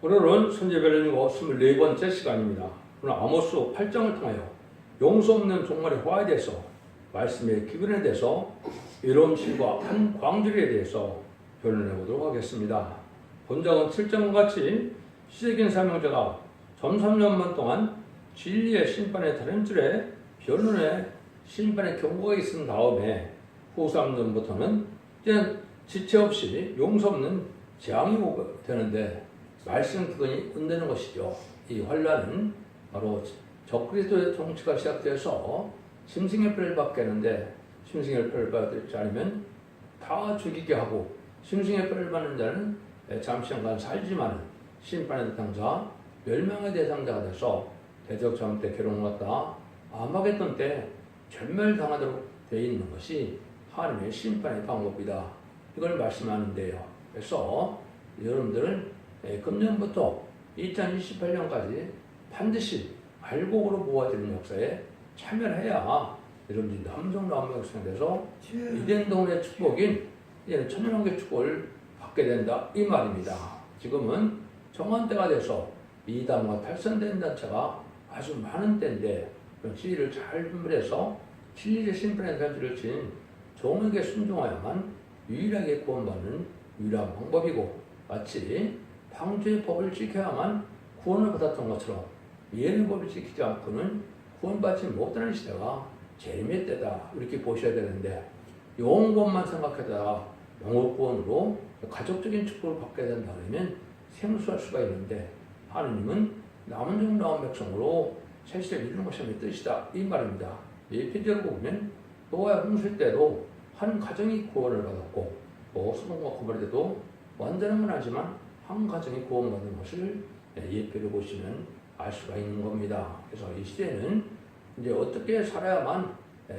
오늘은 선제별님과 24번째 시간입니다. 오늘 아모스 8장을 통하여 용서 없는 종말의 화에 대해서, 말씀의 기근에 대해서, 외로움 실과 한 광주리에 대해서 변론해 보도록 하겠습니다. 본장은 7장과 같이 시적인 사명자가 점 3년만 동안 진리의 심판의 다른 줄에 변론의 심판의 경고가 있은 다음에 후 3년부터는 이제 지체 없이 용서 없는 재앙이 되는데 말씀 그건이 은되는 것이죠. 이 환란은 바로 적그리스도의 통치가 시작돼서 심승의 표를 받게 하는데, 심승의 표를 받지 않으면 다 죽이게 하고, 심승의 표를 받는 자는 잠시간 살지만 심판의 대상자, 멸망의 대상자가 돼서 대적자원 때 괴로움을 갖다 아마겟돈 때 전멸당하도록 되어 있는 것이 하나님의 심판의 방법이다. 이걸 말씀하는데요. 그래서 여러분들은 금년부터 2028년까지 반드시 알곡으로 모아지는 역사에 참여를 해야 여러분들이 남성나무 역사에서 이된 동안의 축복인 이제는 천년왕국의 축복을 받게 된다, 이 말입니다. 지금은 정한 때가 돼서 이단과 탈선된 단체가 아주 많은 때인데, 그런 진리를 잘 분별해서 진리의 심판의 단체를 친 종에게 순종하야만 유일하게 구원받는 유일한 방법이고, 마치 방주의 법을 지켜야만 구원을 받았던 것처럼 예의 법을 지키지 않고는 구원받지 못하는 시대가 재림의 때다, 이렇게 보셔야 되는데, 영혼구원만 생각하다가 영혼구원으로 가족적인 축복을 받게 된다 그러면 생소할 수가 있는데, 하느님은 남은 종 나온 백성으로 새 시대를 이루는 것이 하나님의 뜻이다, 이 말입니다. 예표적으로 보면 노아의 홍수 때도 한 가정이 구원을 받았고, 소돔과 고모라 때도 완전한 건 아니지만 한 가정이 구원받는 것을 예표를 보시면 알 수가 있는 겁니다. 그래서 이 시대는 이제 어떻게 살아야만,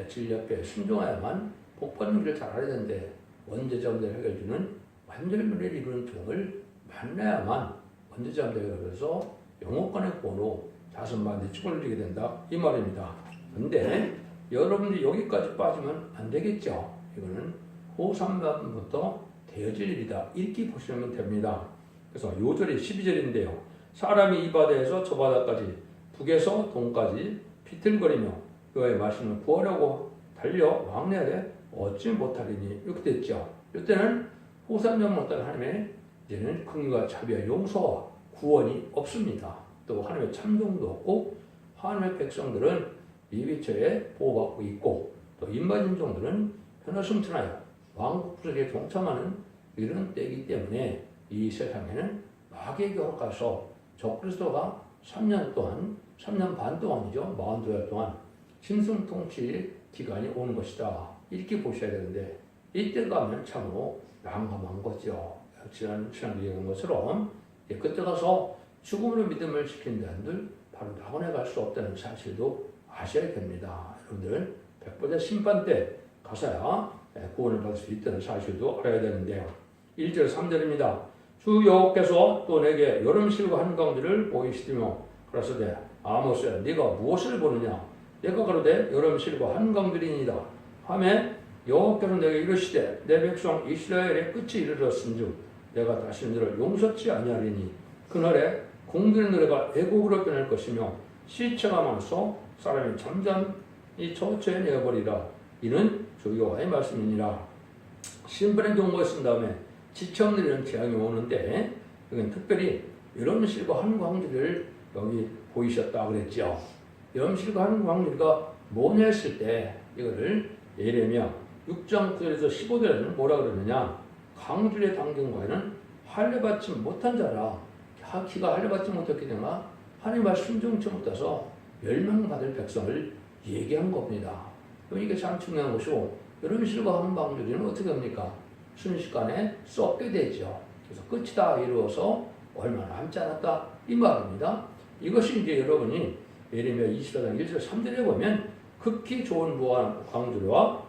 진리 앞에 순종해야만 복받는 길을 잘 알아야 되는데, 원죄자 문제를 해결해주는 완전면을 이루는 종을 만나야만 원죄자 문제를 해결해서 영혼권의 구원으로 자선만대 축원을 드리게 된다, 이 말입니다. 근데 여러분들이 여기까지 빠지면 안 되겠죠. 이거는 후 3단부터 되어질 일이다, 이렇게 보시면 됩니다. 그래서 요절이 12절인데요. 사람이 이 바다에서 저 바다까지, 북에서 동까지 비틀거리며 그의 말씀을 구하려고 달려 왕래하되 얻지 못하리니, 이렇게 됐죠. 이때는 후 3년 따른 하나님의 이제는 긍휼과 자비와 용서와 구원이 없습니다. 또 하나님의 참정도 없고, 하나님의 백성들은 미비처에 보호받고 있고, 또 인반인종들은 편하승천하여 왕국 부석에 동참하는 이런 때이기 때문에 이 세상에는 마귀의 교로 가서 적그리스도가 3년 반 동안이죠. 42달 동안 짐승 통치 기간이 오는 것이다, 이렇게 보셔야 되는데, 이때 가면 참으로 난감한 거죠. 지난 시간에 얘기한 것처럼 그때 가서 죽음으로 믿음을 지키는 자들 바로 낙원에 갈 수 없다는 사실도 아셔야 됩니다. 여러분들 백보자 심판 때 가서야 구원을 받을 수 있다는 사실도 알아야 되는데요. 1절 3절입니다. 주 여호와께서 또 내게 여름실과 한강들을 보이시며 그러시되 아모스야, 네가 무엇을 보느냐? 내가 가로되 여름실과 한강들이니이다 하매, 여호와께서 내게 이르시되 내 백성 이스라엘의 끝이 이르렀은즉 내가 다시 너를 용서치 아니하리니, 그날에 공들의 노래가 애곡으로 변할 것이며 시체가 많아서 사람이 잠잠히 처처에 내어버리라. 이는 주 여호와의 말씀이니라. 심판의 경고가 쓴 다음에 지체 없는 이런 재앙이 오는데, 여기는 특별히 여름실과 한광들을 여기 보이셨다 그랬죠. 여름실과 한광들가 뭐냐 했을 때, 이거를 예레미야 6장 9절에서 15절에는 뭐라 그러느냐? 강줄에 담긴 과에는 할례받지 못한 자라. 기가 할례받지 못했기 때문에 하나님과 순종치 못해서 멸망받을 백성을 얘기한 겁니다. 이게 참 중요한 것이고, 여름실과 한광들은 어떻게 합니까? 순식간에 썩게 되죠. 그래서 끝이 다 이루어서 얼마 남지 않았다, 이 말입니다. 이것이 이제 여러분이 예레미야 24장 1절 3절에 보면 극히 좋은 무화 광주리와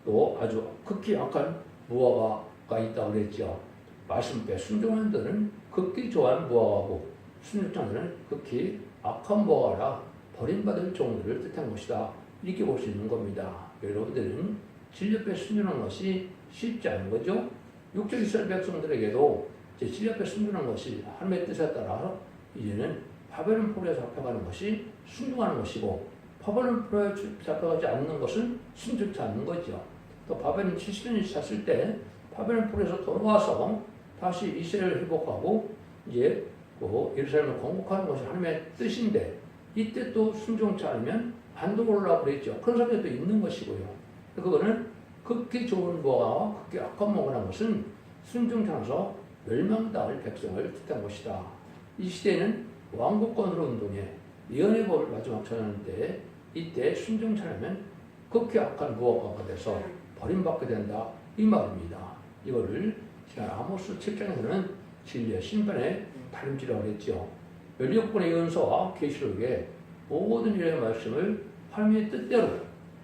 또 아주 극히 약한 무화과가 있다고 그랬죠. 말씀에 순종하는 자는 극히 좋아하는 무화과고, 순종하는 자는 극히 악한 무화과라 버림받을 종들을 뜻한 것이다, 이렇게 볼 수 있는 겁니다. 여러분들은 진리 앞에 순종하는 것이 쉽지 않은 거죠. 육적 이스라엘 백성들에게도 제7 앞에 순종하는 것이 하나님의 뜻에 따라 이제는 바벨론 포로에 잡혀가는 것이 순종하는 것이고 바벨론 포로에 잡혀가지 않는 것은 순종치 않는 거죠. 또 바벨론 70년이 찼을 때 바벨론 포로에서 돌아와서 다시 이스라엘을 회복하고 이제 예루살렘을 건국하는 것이 하나님의 뜻인데 이때 또 순종치 않으면 반도올라 그랬죠. 그런 사람들도 있는 것이고요. 그거는 극히 좋은 거와 극히 악한 뭐라는 것은 순종치 않아서 멸망당할 백성을 뜻한 것이다. 이 시대에는 왕국권으로 운동에 예언의 법을 마지막 전하는 때 이때 순종치 않으면 극히 악한 무화과가 돼서 버림받게 된다. 이 말입니다. 이거를 지난 아모스 7장에서는 진리의 심판의 다림질이라고 했죠. 16권의 예언서와 계시록에 모든 일의 말씀을 하나님의 뜻대로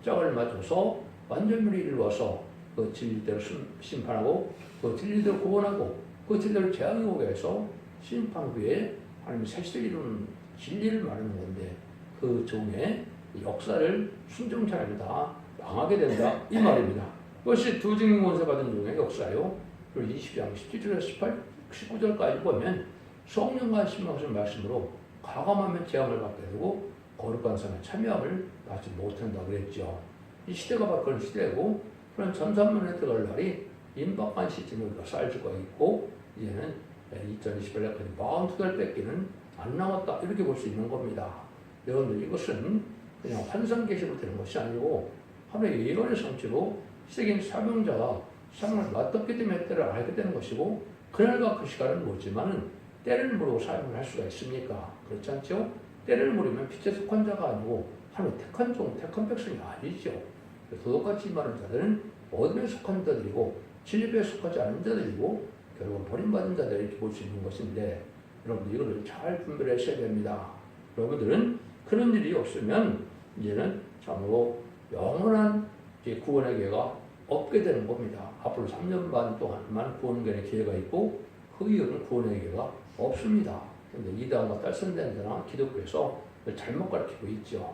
짝을 맞춰서 완전히 이루어서 그 진리대로 심판하고 그 진리대로 구원하고 그 진리대로 재앙이 오게 해서 심판 후에 하나님의 새 시대를 이루는 진리를 말하는 건데 그 종의 역사를 순종치 않으면 다 망하게 된다. 이 말입니다. 그것이 두 증인 권세 받은 종의 역사요. 그리고 20장 17절에서 19절까지 보면 성령과 신명하신 말씀으로 과감하면 재앙을 받게 되고 거룩한 삶에 참여함을 받지 못한다 그랬죠. 이 시대가 바로 그런 시대고 그런 전산문에 들어갈 날이 임박한 시점을 우리가 쌓을 수가 있고 이제는 2028년까지 42달 뺏기는 안 남았다 이렇게 볼 수 있는 겁니다. 여러분들 이것은 그냥 환상 계시로 되는 것이 아니고 하나의 예언의 성취로 세계인 사명자가 사명을 맡았기 때문에 때를 알게 되는 것이고 그날과 그 시간은 모르지만은 때를 모르고 사용을 할 수가 있습니까? 그렇지 않죠? 때를 모르면 빛에 속한 자가 아니고 하나님 택한 종, 택한 백성이 아니죠. 도덕같이 말하는 자들은 어둠에 속한 자들이고 진리에 속하지 않은 자들이고 결국은 버림받은 자들 이렇게 볼 수 있는 것인데 여러분들 이거를 잘 분별하셔야 됩니다. 여러분들은 그런 일이 없으면 이제는 참으로 영원한 구원의 기회가 없게 되는 겁니다. 앞으로 3년 반 동안만 구원의 기회가 있고 그 이후는 구원의 기회가 없습니다. 그런데 이단과 딸선된 자나 기독교에서 잘못 가르치고 있죠.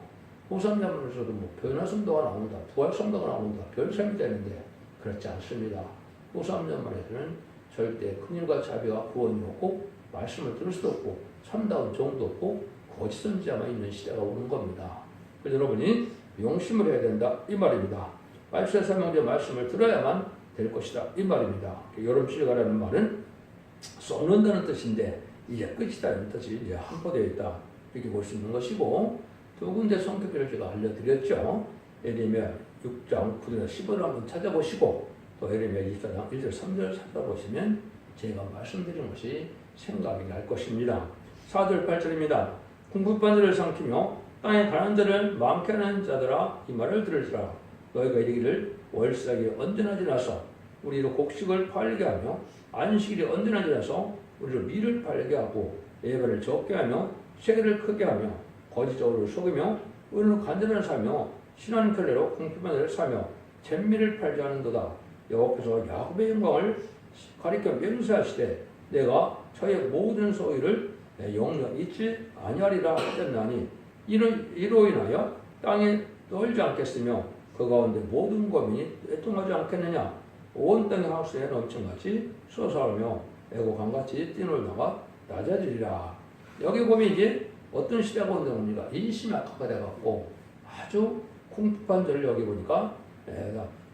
후삼자문에서도 변화성도가 나온다, 부활성도가 나온다, 별셈이 되는데 그렇지 않습니다. 후삼자문에서는 절대 큰일과 자비와 구원이 없고 말씀을 들을 수도 없고 참다운 종도 없고 거짓 선지자만 있는 시대가 오는 겁니다. 그래서 여러분이 용심을 해야 된다 이 말입니다. 말씀의 설명자 말씀을 들어야만 될 것이다 이 말입니다. 여름실가라는 말은 썩는다는 뜻인데 이제 끝이다 이런 뜻이 이제 함포되어 있다 이렇게 볼 수 있는 것이고 두 군데 성격을 제가 알려드렸죠. 예레미야 6장 9절 10을 한번 찾아보시고 또 예레미야 24장 1절 3절 찾아보시면 제가 말씀드린 것이 생각이 날 것입니다. 4절 8절입니다. 궁핍한 자를 삼키며 땅에 가난한 자를 많게 하는 자들아 이 말을 들으시라. 너희가 이르기를 월삭이 언제나 지나서 우리로 곡식을 팔게 하며 안식일이 언제나 지나서 우리로 밀을 팔게 하고 예배를 적게 하며 세계를 크게 하며 거짓적으로 속이며 은으로 간전을 사며 신한 결례로 궁핍한 자를 사며 잼미를 팔지 않는도다. 여호와께서 야곱의 영광을 가리켜 맹세하시되 내가 저의 모든 소유를 영영 잊지 아니하리라 하셨나니 이로 인하여 땅에 떨지 않겠으며 그 가운데 모든 거민이 애통하지 않겠느냐. 온 땅의 하수에 넘쳐같이 솟아오르며 애고강같이 뛰놀다가 낮아지리라. 여기 보면 이제 어떤 시대가 온다니까 인심이 악화가 돼갖고 아주 궁핍한 자를 여기 보니까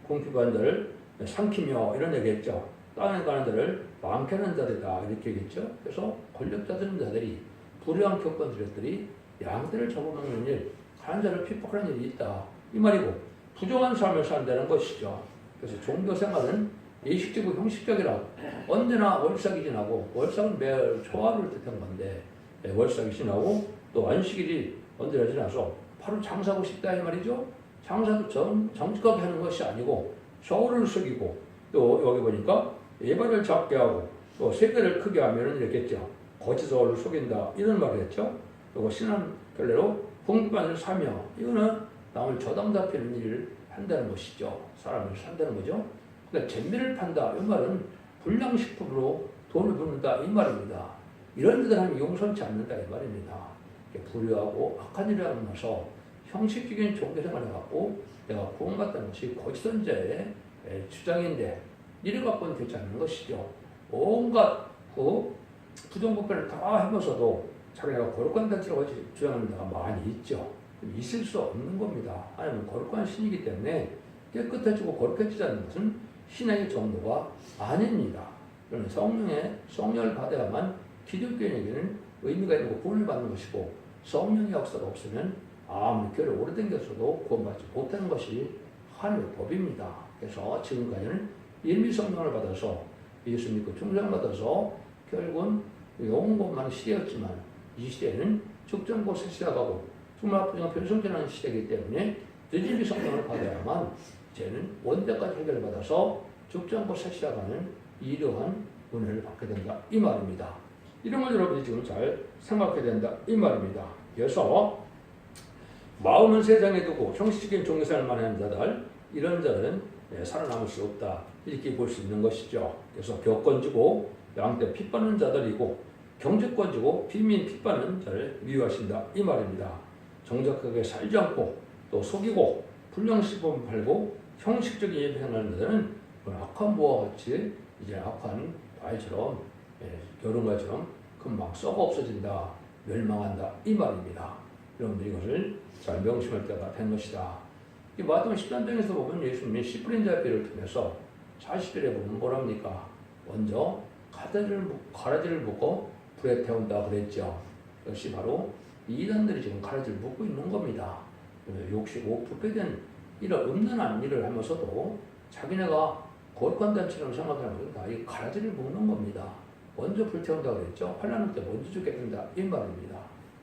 궁핍한 자를 삼키며 이런 얘기했죠. 땅에 가는 자를 많게 하는 자들이다 이렇게 얘기했죠. 그래서 권력자들인 자들이 불의한 교권들이 양떼를 잡아먹는 일, 가는 자를 핍박하는 일이 있다 이 말이고 부정한 삶을 산다는 것이죠. 그래서 종교 생활은 예식적이고 형식적이라고 언제나 월삭이 지나고 월삭은 매일 초하루를 뜻한 건데 월삭이 지나고 또 안식일이 언제나 지나서 바로 장사하고 싶다 이 말이죠. 장사도 정직하게 하는 것이 아니고 서울을 속이고 또 여기 보니까 예배를 작게 하고 또 세계를 크게 하면 이랬겠죠. 거짓을 속인다 이런 말을 했죠. 그리고 신한 결례로 궁핍한 자를 사며 이거는 남을 저당 잡히는 일을 한다는 것이죠. 사람을 산다는 거죠. 그러니까 잼미를 판다 이 말은 불량식품으로 돈을 버는다 이 말입니다. 이런 데들 하면 용서치 않는다 이 말입니다. 불의하고 악한 일을 하고 나서 형식적인 종교생활을 갖고 내가 구원받다는 것이 거짓선자의 주장인데 이를 갖고는 되지 않는 것이죠. 온갖 그 부정부패를 다 해면서도 자기네가 거룩한 단체라고 주장하는 데가 많이 있죠. 있을 수 없는 겁니다. 아니면 거룩한 신이기 때문에 깨끗해지고 거룩해지지 않는 것은 신앙의 정도가 아닙니다. 그러면 성령을 받아야만 기독교인에게는 의미가 있고 구원을 받는 것이고, 성령의 역사가 없으면 아무리 교회를 오래 다녔어도 구원받지 못하는 것이 하나님의 법입니다. 그래서 지금까지는 일미 성령을 받아서 예수 믿고 충성받아서 결국은 온 것만 시대였지만, 이 시대에는 죽전 곳에 시작하고 정말 앞으로 변성전하는 시대이기 때문에 늦은이 성령을 받아야만 이제는 원대까지 해결받아서 죽전 곳에 시작하는 이러한 은혜를 받게 된다 이 말입니다. 이런 걸 여러분이 지금 잘 생각해야 된다 이 말입니다. 그래서 마음은 세상에 두고 형식적인 종교생활만 하는 자들, 이런 자들은 살아남을 수 없다 이렇게 볼 수 있는 것이죠. 그래서 교권 주고 양떼 핏받는 자들이고 경제권 주고 빈민 핏받는 자를 미워하신다 이 말입니다. 정직하게 살지 않고 또 속이고 불량식품 팔고 형식적인 예배생활하는 자들은 악한 부와 같이 이제 악한 바위처럼 겨른과처럼 금방 썩어 없어진다, 멸망한다 이 말입니다. 여러분들 이것을 잘 명심할 때가 된 것이다. 이 마태복음 10장에서 보면 예수님이 씨 뿌린 자의 비를 통해서 40절에 보면 뭐랍니까? 먼저 가라지를 묶고 불에 태운다 그랬죠. 역시 바로 이단들이 지금 가라지를 묶고 있는 겁니다. 욕심고 부패된 이런 음란한 일을 하면서도 자기네가 거룩한 단체라고 생각하는 거니까 이 가라지를 묶는 겁니다. 먼저 불태운다 그랬죠. 환난할 때 먼저 죽게 된다 이 말입니다.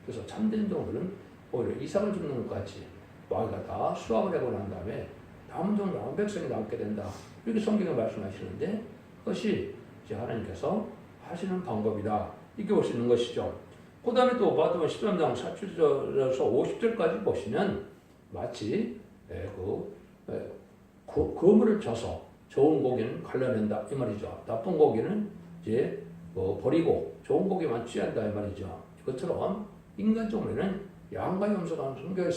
그래서 참된 종들은 오히려 이삭을 죽는 것까지 마귀가 다 수확을 하고 난 다음에 남은 종 남은 백성이 남게 된다 이렇게 성경에 말씀하시는데, 그것이 이제 하나님께서 하시는 방법이다 이렇게 볼 수 있는 것이죠. 그 다음에 또 마태복음 13장 47절에서 50절까지 보시면 마치 그물을 쳐서 좋은 고기는 갈라낸다 이 말이죠. 나쁜 고기는 이제 버리고 좋은 고기만 취한다 이 말이죠. 이것처럼 인간 종에는 양과 염소가 섞여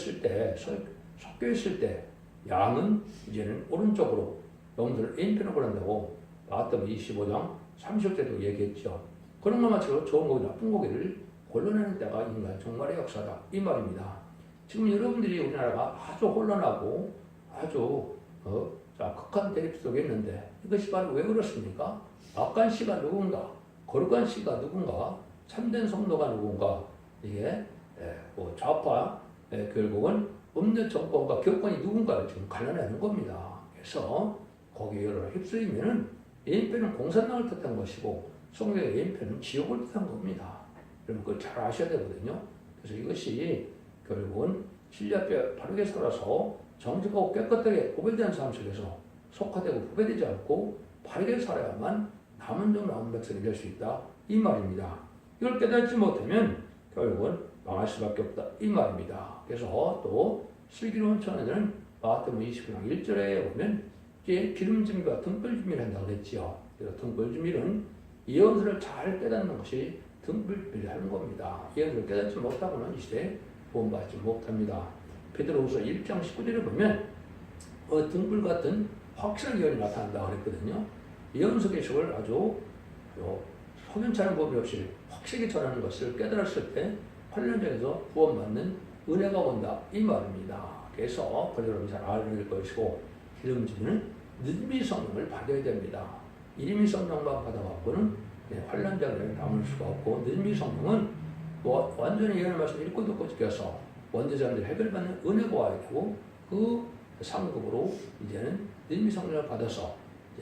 있을 때 양은 이제는 오른쪽으로 염소를 N편으로 한다고 마태복음 25장 30절에도 얘기했죠. 그런 것만 마찬가지로 좋은 고기, 나쁜 고기를 골라내는 때가 인간 종말의 역사다 이 말입니다. 지금 여러분들이 우리나라가 아주 혼란하고 아주 극한 대립 속에 있는데, 이것이 바로 왜 그렇습니까? 악한 씨가 누군가, 거룩한 씨가 누군가, 참된 성도가 누군가, 이게 좌파 결국은 음료 정권과 교권이 누군가를 지금 갈라내는 겁니다. 그래서 거기에 휩쓸리면은 A편은 공산당을 뜻한 것이고 성경의 A편은 지옥을 뜻한 겁니다. 여러분 그걸 잘 아셔야 되거든요. 그래서 이것이 결국은 진리 앞에 바르게 살아서 정직하고 깨끗하게 구별된 삶 속에서 속화되고 구별되지 않고 바르게 살아야만 남은 종 남은 백성이 될 수 있다 이 말입니다. 이걸 깨닫지 못하면 결국은 망할 수밖에 없다 이 말입니다. 그래서 또 슬기로운 처녀들은 마태복음 20장 1절에 보면 이제 기름짐과 등불준비를 한다고 그랬지요. 그래서 등불준비는 예언서를 잘 깨닫는 것이 등불준비를 하는 겁니다. 예언서를 깨닫지 못하고는 이 시대에 구원받지 못합니다. 베드로후서 1장 19절에 보면 등불 같은 확실한 예언이 나타난다고 그랬거든요. 예언서 계시를 아주 석연찮은 법이 없이 확실히 전하는 것을 깨달았을 때 환란장에서 구원받는 은혜가 온다 이 말입니다. 그래서 여러분 잘 알아야 것이고, 기름지는 느림이 성령을 받아야 됩니다. 이름이 성령만 받아갖고는 환란장에 남을 수가 없고, 느림이 성령은 완전히 예언의 말씀 읽고 듣고 지켜서 원죄자들이 해결받는 은혜가 와야 되고, 그 상급으로 이제는 느림이 성령을 받아서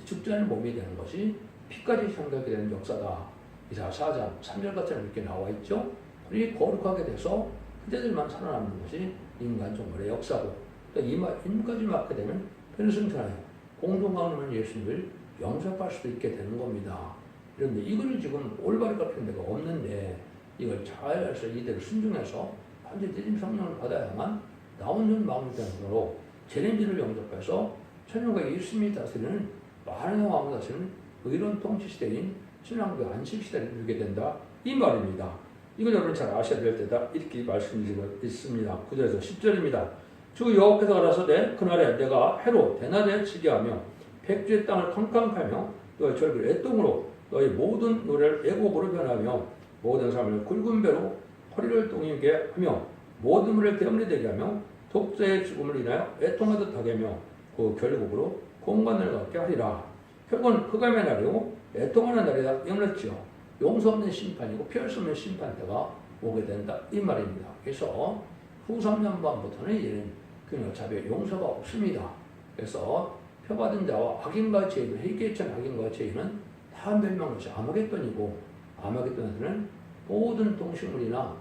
죽지 않은 몸이 되는 것이 피까지 향하게 되는 역사다. 이사 4장 3절같이 이렇게 나와 있죠. 우리 거룩하게 돼서 그대들만 살아남는 것이 인간 종말의 역사고, 또 인까지 맞게 되면 변승천하여 공동강림은 예수님을 영접할 수도 있게 되는 겁니다. 그런데 이걸 지금 올바르게 갚는 데가 없는데, 이걸 잘 해서 이대로 순종해서 반드시 느림 성령을 받아야만 나온 마음이 되는 거로 재림지를 영접해서 천년과 예수님이 다스리는 만왕의 왕을 다스리는 의로운 통치 시대인 신앙의 안식 시대를 누리게 된다 이 말입니다. 이걸 여러분 잘 아셔야 될 때다 이렇게 말씀드리고 있습니다. 9절에서 10절입니다. 주 여호와께서 가라사대 그날에 내가 해로 대낮에 치게 하며 백주의 땅을 캄캄하며 너의 절기를 애동으로 너희 모든 노래를 애곡으로 변하며 모든 삶을 굵은 배로 허리를 동이게 하며 모든 물을 대음리 되게 하며 독자의 죽음을 인하여 애통하듯 하게 하며 그 결국으로 공간을 갖게 하리라. 결국은 흑암의 날이고 애통하는 날이다. 영렸지요. 용서 없는 심판이고 피할 수 없는 심판 때가 오게 된다. 이 말입니다. 그래서 후 3년반부터는 이제는 그 어차피 용서가 없습니다. 그래서 표받은 자와 악인과 죄인, 회개천 악인과 죄인은 다 멸망하시 아마겟돈이고 아마겟돈에서는 모든 동식물이나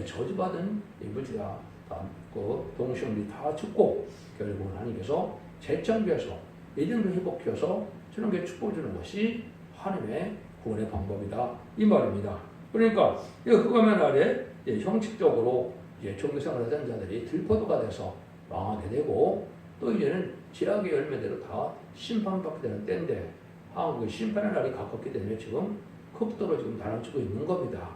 저주받은 물질이나 그 동식물이 다 죽고 결국은 하나님께서 재창조해서 예전을 회복해서 저런 게 축복을 주는 것이 하나님의 구원의 방법이다. 이 말입니다. 그러니까 이 흑암의 날에 형식적으로 종교생활을 하던 자들이 들포도가 돼서 망하게 되고 또 이제는 제약의 열매대로 다 심판받게 되는 때인데 한국의 심판의 날이 가깝기 때문에 지금 극도로 지금 달아주고 있는 겁니다.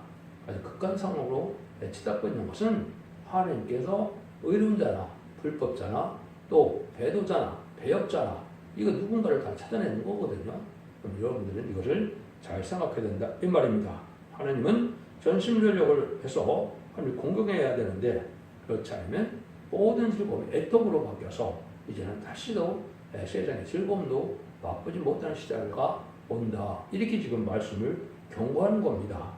아주 극한 상황으로 치닫고 있는 것은 하나님께서 의로운 자나 불법자나 또 배도자나 배역자나 이거 누군가를 다 찾아내는 거거든요. 그럼 여러분들은 이것을 잘 생각해야 된다 이 말입니다. 하나님은 전심전력을 해서 하나님을 공경해야 되는데 그렇지 않으면 모든 즐거움이 애통으로 바뀌어서 이제는 다시도 세상의 즐거움도 맛보지 못하는 시대가 온다. 이렇게 지금 말씀을 경고하는 겁니다.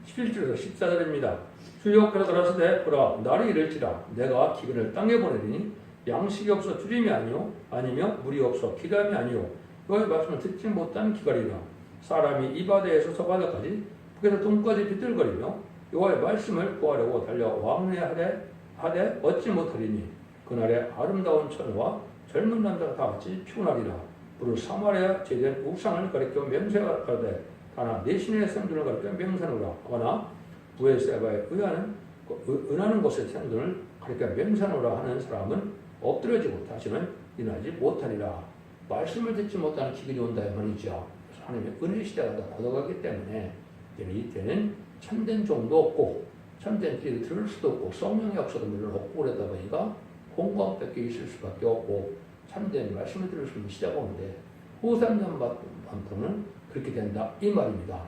11절에서 14절입니다. 주여께서 가라사대 보라 날이 이를지라 내가 기근을 땅에 보내리니 양식이 없어 주림이 아니요 아니며 물이 없어 기람이 아니요 여호와의 말씀을 듣지 못한 기갈이라 사람이 이 바다에서 저 바다까지 북에서 동까지 비틀거리며 여호와의 말씀을 구하려고 달려 왕래하되 얻지 못하리니 그날에 아름다운 처녀와 젊은 남자가 다 같이 피곤하리라. 부를 사마리아 제된 우상을 가리켜 맹세가 가되 다나 내 신의 생존을 가리켜 맹세하노라. 하거나 부에세바에 은하는 곳의 생존을 가리켜 맹세하노라 하는 사람은 엎드려지고 다시는 일어나지 못하리라. 말씀을 듣지 못하는 기근이 온다 이 말이죠. 하나님의 은혜 시대가 다 걷어가기 때문에 이때는 참된 종도 없고 참된 길을 들을 수도 없고 성령의 역사도 물론 없고 그러다 보니까 공감밖에 있을 수밖에 없고 참된 말씀을 들을 수 있는 시대가 오는데 후 3년만큼은 그렇게 된다 이 말입니다.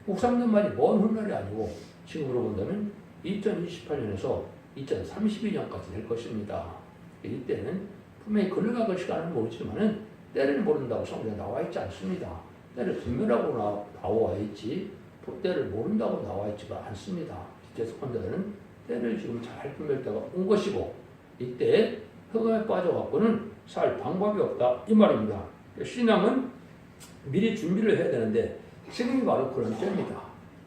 후 3년만이 먼 훗날이 아니고 지금으로 본다면 2028년에서 2032년까지 될 것입니다. 이때는 분명히 걸려갈 시간은 모르지만은 때를 모른다고 성경에 나와 있지 않습니다. 때를 분별하고 나와 있지 때를 모른다고 나와 있지가 않습니다. 재석환자들은 때를 지금 잘 분별 때가 온 것이고 이때 흑암에 빠져갖고는 살 방법이 없다 이 말입니다. 신앙은 미리 준비를 해야 되는데 지금이 바로 그런 때입니다.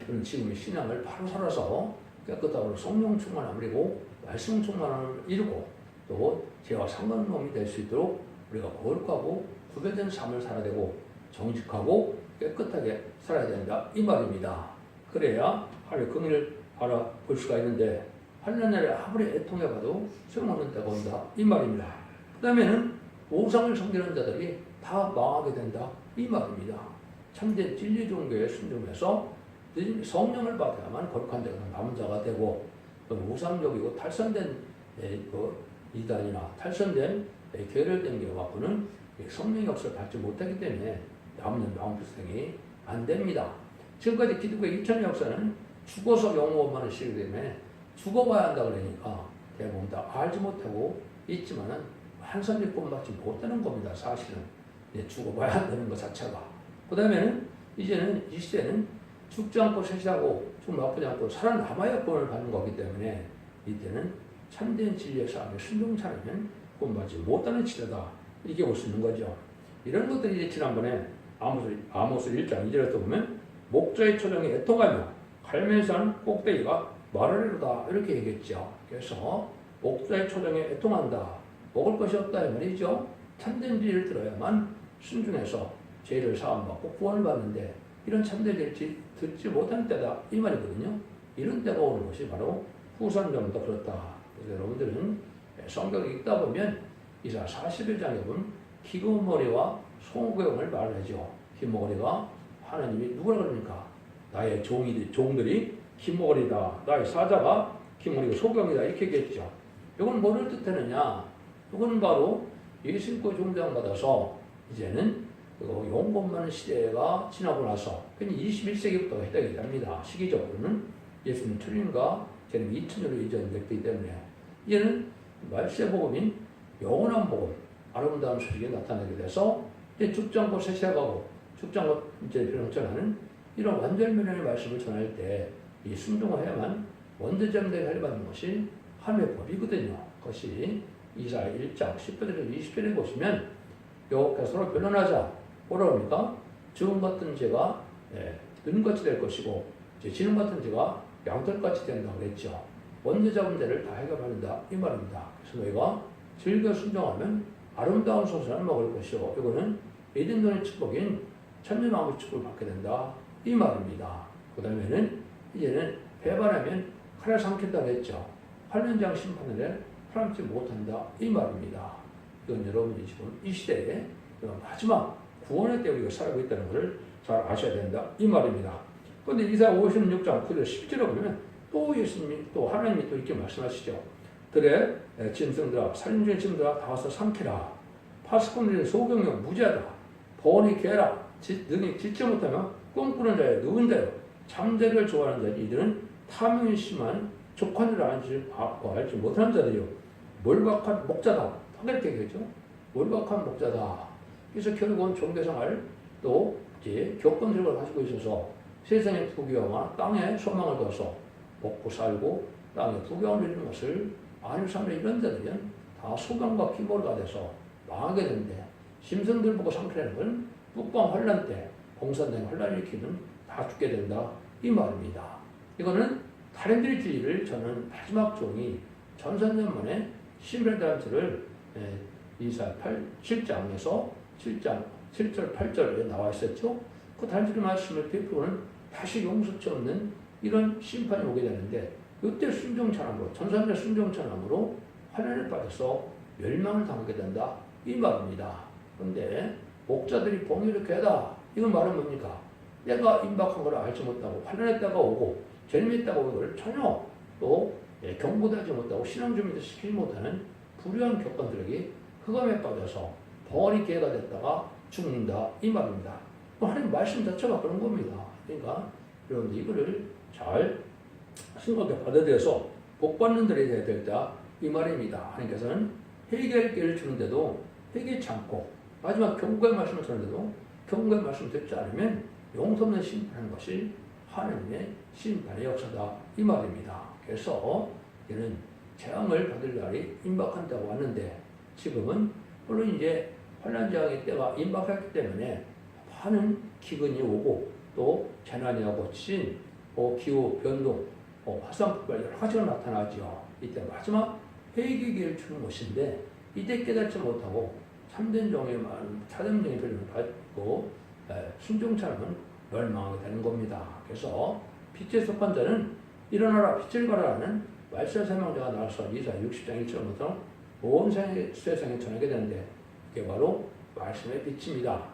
그럼 지금의 신앙을 바로 살아서 깨끗하고 성령 충만함을 이루고 말씀 충만함을 이루고 또 죄와 상관없는 될 수 있도록 우리가 거룩하고 구별된 삶을 살아야 되고 정직하고 깨끗하게 살아야 된다 이 말입니다. 그래야 하나님의 긍휼을 알아볼 수가 있는데 환난날에 아무리 애통해봐도 소용없는 때가 온다 이 말입니다. 그 다음에는 우상을 섬기는 자들이 다 망하게 된다 이 말입니다. 참된 진리 종교에 순종해서 성령을 받아야만 거룩한 자가 남은 자가 되고 우상적이고 탈선된 이단이나 탈선된 계열된 게 갖고는 성령의 역사를 받지 못하기 때문에 남는 마음불생이 안 됩니다. 지금까지 기독교의 2000년 역사는 죽어서 영원만을 시기 때문에 죽어봐야 한다 그러니까 대부분 다 알지 못하고 있지만은 한선이 본받지 못하는 겁니다. 사실은 죽어봐야 한다는 것 자체가. 그 다음에는 이제는 이 시대는 죽지 않고 셋이하고 죽음 아프지 않고 살아남아야 구원을 받는 거기 때문에 이때는 참된 진리의 삶에 순종치 않으면 구원받지 못하는 시대다 이렇게 볼 수 있는 거죠. 이런 것들이 지난번에 아모스 1장 2절에서 보면 목자의 초정에 애통하며 갈멜산 꼭대기가 마르리로다 이렇게 얘기했죠. 그래서 목자의 초정에 애통한다. 먹을 것이 없다 이 말이죠. 참된 진리를 들어야만 순종해서 죄를 사함받고 구원을 받는데 이런 참된 진리를 듣지 못하는 때다 이 말이거든요. 이런 때가 오는 것이 바로 후산전부터 그렇다. 그래서 여러분들은 성경을 읽다 보면 이사 41장에 보면 기근머리와 송구형을 말하죠. 기머리가 하나님이 누구라 그럽니까? 나의 종들이 기머리다. 나의 사자가 기머리가 소경이다. 이렇게 얘기했죠. 이건 뭐를 뜻하느냐? 이건 바로 예수님께 종장받아서 이제는 그리고 용곤만 시대가 지나고 나서 그냥 21세기부터 해당이 됩니다. 시기적으로는 예수님 출림과 재림 2000년으로 이전됐기 때문에 이제는 말세복음인 영원한 복음, 아름다운 소식이 나타나게 돼서 이제 죽지 않고 세세하고 죽지 않고 이제 병전하는 이런 완전면의 말씀을 전할 때 이 순종해야만 원죄자들에게 할애받는 것이 하나님의 법이거든요. 그것이 이사야 1장 10절에서 20절에 보시면 여호와께서 서로 변론하자. 뭐라 합니까? 죽음 같은 죄가 눈같이 될 것이고 지름 같은 죄가 양털같이 된다고 그랬죠. 원죄자 문제를 다 해결받는다 이 말입니다. 그래서 너희가 즐겨 순종하면 아름다운 소선을 먹을 것이요 이거는 에덴동의 축복인 천년왕국 축복을 받게 된다 이 말입니다. 그 다음에는 이제는 배반하면 칼을 삼킨다고 했죠. 8년장 심판을 하람지 못한다 이 말입니다. 이건 여러분이 지금 이 시대에 마지막 구원의 때 우리가 살고 있다는 것을 잘 아셔야 된다 이 말입니다. 그런데 이사야 56장 9절 10절에 보면 또 예수님이 또 하나님이 또 이렇게 말씀하시죠. 들의 짐승들아 살인 중의 짐승들아 다 와서 삼키라. 파수꾼들의 소경은 무죄하다. 보온이 개라. 능히 짓지 못하면 꿈꾸는 자여 누운 자여 잠자리를 좋아하는 자니 이들은 탐욕이 심한 족한 줄 알지 못하는 자들이요 몰박한 목자다. 이렇게 얘기했죠. 몰박한 목자다. 그래서 결국은 종교생활 또 이제 교권들을 가지고 있어서 세상의 부귀영화 땅에 소망을 둬서 먹고 살고 땅에 부귀영화를 이루는 것을 아는 사람들 이런 자들은 다 소경과 기모가 돼서 망하게 되는데 짐승들 보고 삼키라는 건 북방 환란 때 공산당 환란을 일으키는 다 죽게 된다 이 말입니다. 이거는 다른들의 주의를 저는 마지막 종이 전선년 만에 신뢰단체를 이사야 7장에서 7장 7절 8절에 나와 있었죠. 그 단지 말씀을 베푸고는 다시 용서치 없는 이런 심판이 오게 되는데 이때 순종천함으로 전선년 순종천함으로 환란에 빠져서 멸망을 당하게 된다 이 말입니다. 그런데 목자들이 봉이 이렇게 하다 이건 말은 뭡니까? 내가 임박한 걸 알지 못하고 환란의 때가 오고 재림의 때가 오는 걸 전혀 또 경고도 하지 못하고 신앙주민도 시키지 못하는 불의한 격건들에게 흑암에 빠져서 벙어리 개가 됐다가 죽는다 이 말입니다. 하나님 말씀 자체가 그런 겁니다. 그러니까 여러분들 이거를 잘 심각하게 받아들여서 복받는 들이 되어야 된다 이 말입니다. 하나님께서는 회개할 기회를 주는데도 회개치 않고 마지막 경고의 말씀을 전하는데도 경고의 말씀을 듣지 않으면 용서 없는 심판하는 것이 하나님의 심판의 역사다 이 말입니다. 그래서 이는 재앙을 받을 날이 임박한다고 왔는데 지금은 물론 이제 환란 재앙의 때가 임박했기 때문에 많은 기근이 오고 또 재난이 오고 진, 기후 변동, 화산 폭발 여러 가지가 나타나죠. 이때 마지막 회개기를 주는 것인데 이때 깨닫지 못하고 참된 종의 마음, 참된 종의 별명을 받고 순종처럼은 멸망하게 되는 겁니다. 그래서 빛에 속한 자는 일어나라 빛을 발하라는 말세 설명자가 나와서 이사야 60장 1절부터 온 세상에 전하게 되는데 그게 바로 말씀의 빛입니다.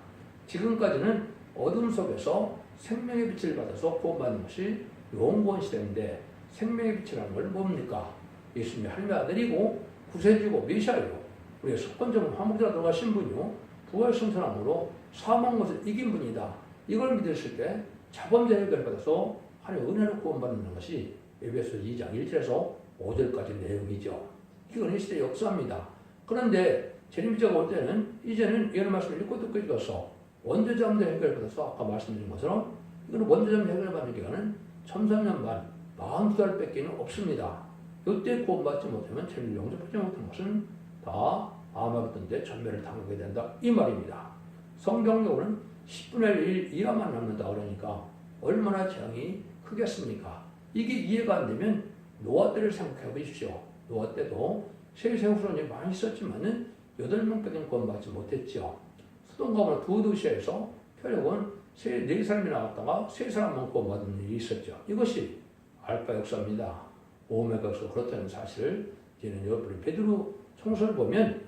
지금까지는 어둠 속에서 생명의 빛을 받아서 구원받는 것이 영원 시대인데 생명의 빛이라는 걸 뭡니까? 예수님이 하나님의 아들이고 구세주고 메시아이고 우리의 속건적인 화목자가 들어가신 분이요 부활 승천함으로 사망 것을 이긴 분이다. 이걸 믿으실 때 자범죄 해결받아서 하나님의 은혜로 구원받는 것이 에베소 2장 1절에서 5절까지 내용이죠. 이건 이 시대의 역사입니다. 그런데 재림자가 올 때는 이제는 이런 말씀을 읽고 듣고 읽어서 원죄자 문제 해결받아서 아까 말씀드린 것처럼 이거는 원죄자 문제 해결받는 기간은 1300년 반 42달 뺏기는 없습니다. 이때 구원받지 못하면 죄를 용서받지 못하는 것은 다 아마겟돈때 전멸을 당하게 된다 이 말입니다. 성경적으로는 10분의 1 이하만 남는다 그러니까 얼마나 재앙이 크겠습니까? 이게 이해가 안 되면 노아 때를 생각해 보십시오. 노아 때도 세세후손이 많이 있었지만은 8명밖에 구원받지 못했죠. 소돔과 두 도시에서 결국은 4사람이 나왔다가 3사람만 구원받은 일이 있었죠. 이것이 알파 역사입니다. 오메가 역사 그렇다는 사실을 이제는 여러분이 베드로 성서를 보면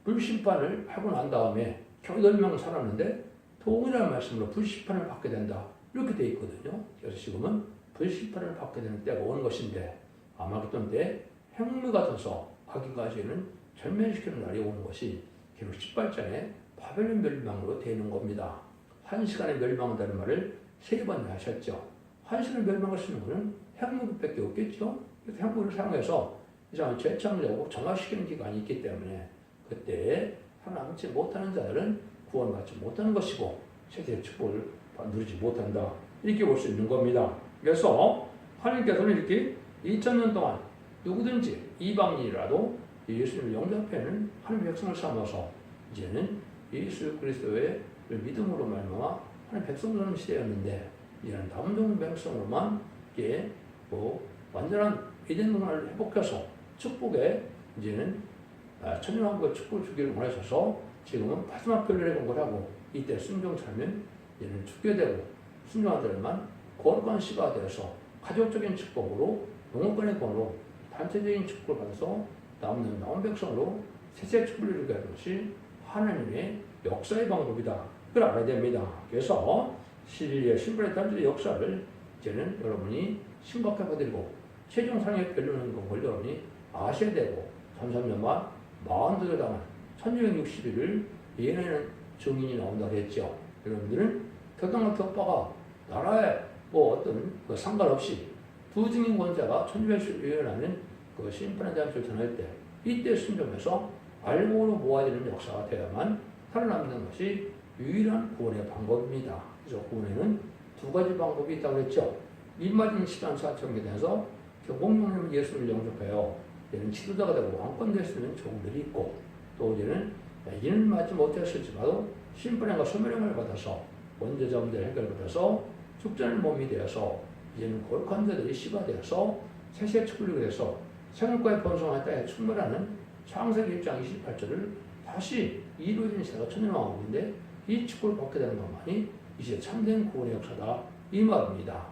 불심판을 하고 난 다음에 8명 살았는데 동일한 말씀으로 불심판을 받게 된다. 이렇게 되어 있거든요. 그래서 지금은 불심판을 받게 되는 때가 오는 것인데 아마겟돈 때 행로가 터서 악인과 죄는 전면시키는 날이 오는 것이 기록 18장에 바벨론 멸망으로 되는 겁니다. 한 시간에 멸망한다는 말을 3번 하셨죠. 한 시간에 멸망할 수 있는 것은 핵무기밖에 없겠죠. 그래서 핵무기를 사용해서 이상한 재창조하고 정화시키는 기관이 있기 때문에 그때 살아남지 못하는 자들은 구원받지 못하는 것이고 세대의 축복을 누리지 못한다. 이렇게 볼 수 있는 겁니다. 그래서 하나님께서는 이렇게 2000년 동안 누구든지 이방인이라도 예수님을 영접하는 하나님의 백성을 삼아서 이제는 예수 그리스도의 믿음으로 말미암아 하나님 백성을 하는 시대였는데 이제는 남동 백성으로만 이게 완전한 에덴 동안을 회복해서 축복에 이제는 천년왕국의 축복을 주기를 원하셔서 지금은 마지막 편례를 공부하고 이때 순종 살면 이제는 죽게 되고 순종하들만 거룩한 시가 되어서 가족적인 축복으로 영혼권의 권으로 단체적인 축복을 받아서 남는 남은 백성으로 세세 축복을 이루게 하는 것이 하나님의 역사의 방법이다. 그걸 알아야 됩니다. 그래서 시리의 신분의 단체의 역사를 이제는 여러분이 심각하게 받들고 최종 상에 별로는 걸 여러분이 아셔야 되고 33년만 42절 당한 1260일을 예언하는 증인이 나온다고 했죠. 여러분들은 교당과 교파가 나라에 어떤 상관없이 두 증인 권자가 1260일 예언하는 그 심판에 대한 것을 전할 때 이때 순종해서 알고로 모아지는 역사가 되어야만 살아남는 것이 유일한 구원의 방법입니다. 그래서 구원에는 2가지 방법이 있다고 했죠. 입맞은 시간 4,000개 대해서 공동체는 예수를 영접해요. 얘는 지도자가 되고 왕권 될 수 있는 종들이 있고 또 이제는 이는 맞지 못했을지라도 심판행과 소멸행을 받아서 원죄자 문제를 해결받아서 죽자는 몸이 되어서 이제는 거룩한 자들이 씨가 되어서 세세 축복이 돼서 생물과의 번성한 땅에 충만하는 창세기 1장 28절을 다시 이루어진 시대가 천년왕국인데 이 축복을 받게 되는 것만이 이제 참된 구원의 역사다 이 말입니다.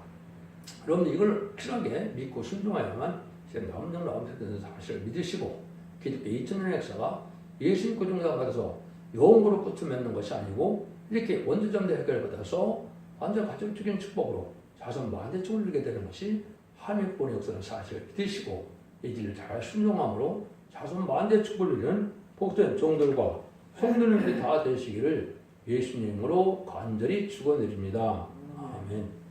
여러분 이걸 확실하게 믿고 순종하야만 이제 남는 세대는 사실을 믿으시고 기독교 2000년의 역사가 예수님 고중자가 받아서 영으로 끝을 맺는 것이 아니고 이렇게 원죄점대 해결받아서 완전 가족적인 축복으로 자손 만대축을 누리게 되는 것이 하나님의 구원의 역사는 사실을 믿으시고 이 길을 잘 순종함으로 자손 만대축을 누리는 복된 종들과 성도님들이 다 되시기를 예수님으로 간절히 축원드립니다. 아멘.